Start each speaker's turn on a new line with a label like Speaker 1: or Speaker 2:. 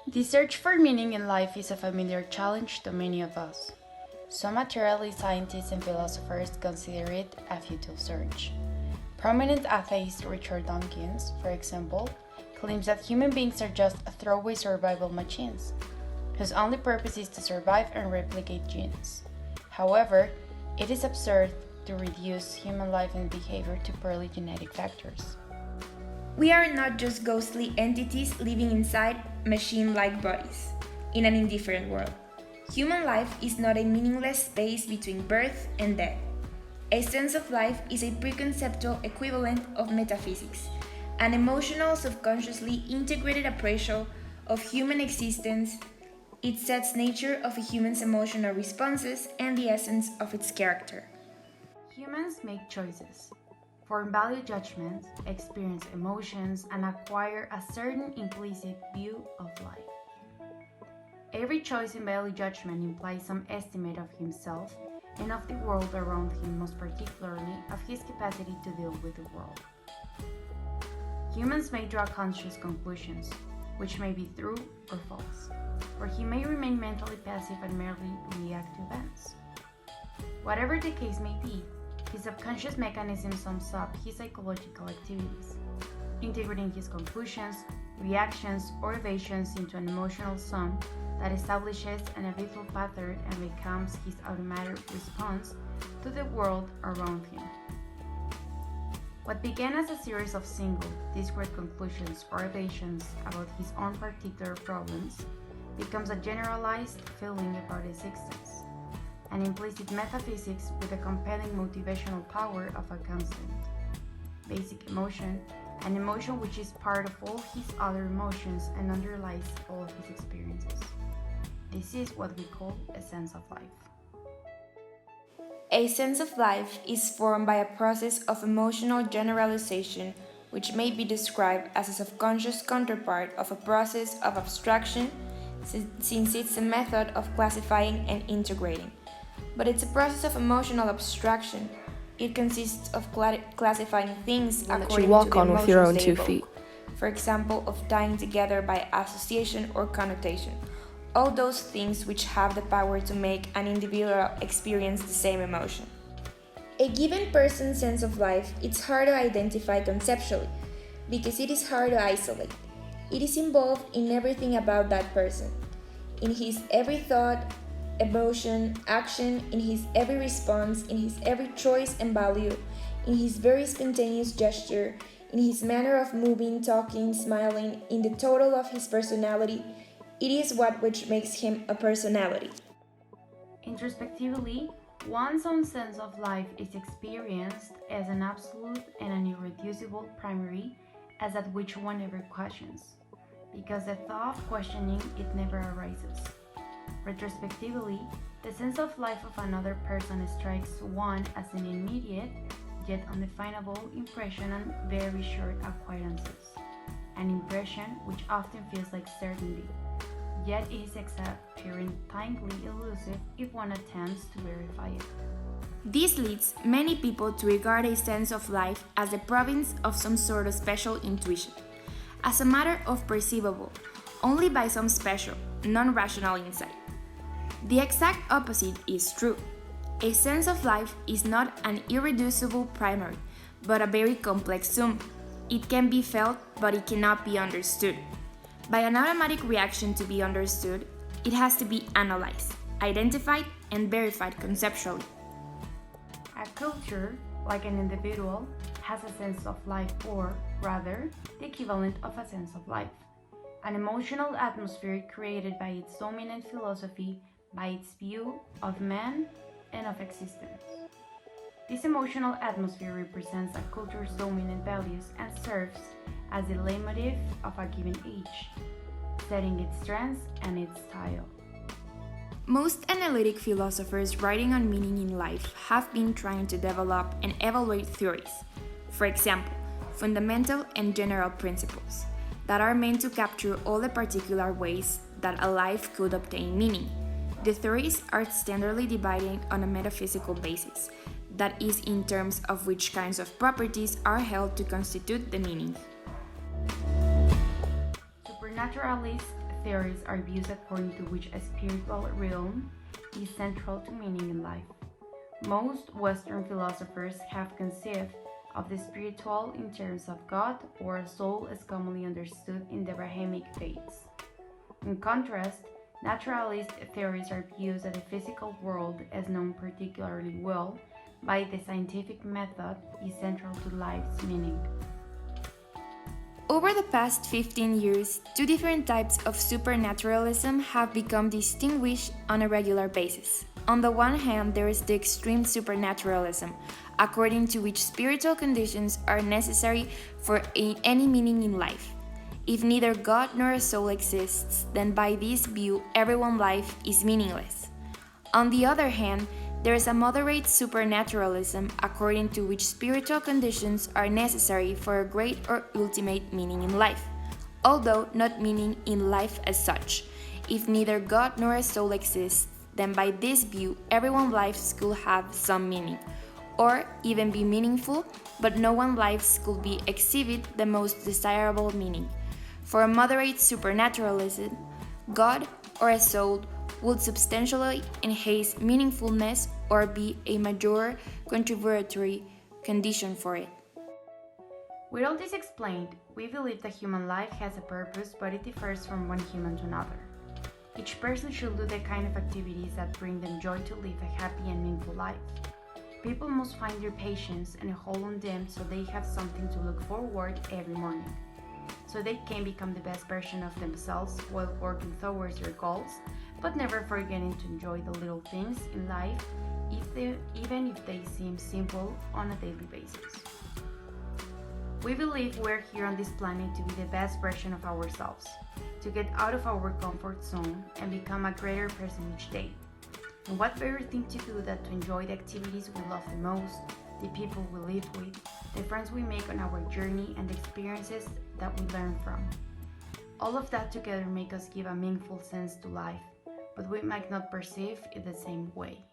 Speaker 1: The search for meaning in life is a familiar challenge to many of us. Some materialist scientists and philosophers consider it a futile search. Prominent atheist Richard Dawkins, for example, claims that human beings are just throwaway survival machines, whose only purpose is to survive and replicate genes. However, it is absurd to reduce human life and behavior to purely genetic factors.
Speaker 2: We are not just ghostly entities living inside machine like bodies, in an indifferent world. Human life is not a meaningless space between birth and death. A sense of life is a preconceptual equivalent of metaphysics, an emotional, subconsciously integrated appraisal of human existence. It sets nature of a human's emotional responses and the essence of its character.
Speaker 1: Humans make choices, form value judgments, experience emotions, and acquire a certain implicit view of life. Every choice in value judgment implies some estimate of himself and of the world around him, most particularly of his capacity to deal with the world. Humans may draw conscious conclusions, which may be true or false, or he may remain mentally passive and merely react to events. Whatever the case may be, his subconscious mechanism sums up his psychological activities, integrating his conclusions, reactions, or evasions into an emotional sum that establishes an habitual pattern and becomes his automatic response to the world around him. What began as a series of single, discrete conclusions or evasions about his own particular problems becomes a generalized feeling about existence, an implicit metaphysics with a compelling motivational power of a constant, basic emotion, an emotion which is part of all his other emotions and underlies all of his experiences. This is what we call a sense of life.
Speaker 2: A sense of life is formed by a process of emotional generalization which may be described as a subconscious counterpart of a process of abstraction since it's a method of classifying and integrating. But it's a process of emotional abstraction. It consists of classifying things
Speaker 3: One that
Speaker 2: according
Speaker 3: you walk
Speaker 2: to the
Speaker 3: on with your own
Speaker 2: emotions they
Speaker 3: 2
Speaker 2: evoke.
Speaker 3: feet.
Speaker 2: For example, of tying together by association or connotation. All those things which have the power to make an individual experience the same emotion. A given person's sense of life is hard to identify conceptually because it is hard to isolate. It is involved in everything about that person, in his every thought, emotion, action, in his every response, in his every choice and value, in his very spontaneous gesture, in his manner of moving, talking, smiling, in the total of his personality. It is what which makes him a personality.
Speaker 1: Introspectively, one's own sense of life is experienced as an absolute and an irreducible primary as that which one never questions, because the thought of questioning it never arises. Retrospectively, the sense of life of another person strikes one as an immediate, yet undefinable impression on very short acquaintances, an impression which often feels like certainty, yet is exasperatingly elusive if one attempts to verify it.
Speaker 2: This leads many people to regard a sense of life as the province of some sort of special intuition, as a matter of perceivable only by some special, non-rational insight. The exact opposite is true. A sense of life is not an irreducible primary, but a very complex sum. It can be felt, but it cannot be understood. By an automatic reaction to be understood, it has to be analyzed, identified, and verified conceptually.
Speaker 1: A culture, like an individual, has a sense of life, or rather, the equivalent of a sense of life, an emotional atmosphere created by its dominant philosophy, by its view of man and of existence. This emotional atmosphere represents a culture's dominant values and serves as the leitmotif of a given age, setting its strengths and its style.
Speaker 2: Most analytic philosophers writing on meaning in life have been trying to develop and evaluate theories, for example, fundamental and general principles, that are meant to capture all the particular ways that a life could obtain meaning. The theories are standardly divided on a metaphysical basis, that is, in terms of which kinds of properties are held to constitute the meaning.
Speaker 1: Supernaturalist theories are views according to which a spiritual realm is central to meaning in life. Most Western philosophers have conceived of the spiritual in terms of God or a soul as commonly understood in the Abrahamic faiths. In contrast, naturalist theories are views that the physical world, as known particularly well by the scientific method, is central to life's meaning.
Speaker 2: Over the past 15 years, two different types of supernaturalism have become distinguished on a regular basis. On the one hand, there is the extreme supernaturalism, according to which spiritual conditions are necessary for any meaning in life. If neither God nor a soul exists, then by this view, everyone's life is meaningless. On the other hand, there is a moderate supernaturalism according to which spiritual conditions are necessary for a great or ultimate meaning in life, although not meaning in life as such. If neither God nor a soul exists, then by this view, everyone's lives could have some meaning, or even be meaningful, but no one's lives could exhibit the most desirable meaning. For a moderate supernaturalism, God or a soul would substantially enhance meaningfulness or be a major contributory condition for it.
Speaker 1: With all this explained, we believe that human life has a purpose, but it differs from one human to another. Each person should do the kind of activities that bring them joy to live a happy and meaningful life. People must find their passions and a hold on them so they have something to look forward every morning, so they can become the best version of themselves while working towards their goals, but never forgetting to enjoy the little things in life, even if they seem simple on a daily basis. We believe we're here on this planet to be the best version of ourselves, to get out of our comfort zone and become a greater person each day. And what better thing to do than to enjoy the activities we love the most, the people we live with, the friends we make on our journey, and the experiences that we learn from. All of that together make us give a meaningful sense to life, but we might not perceive it the same way.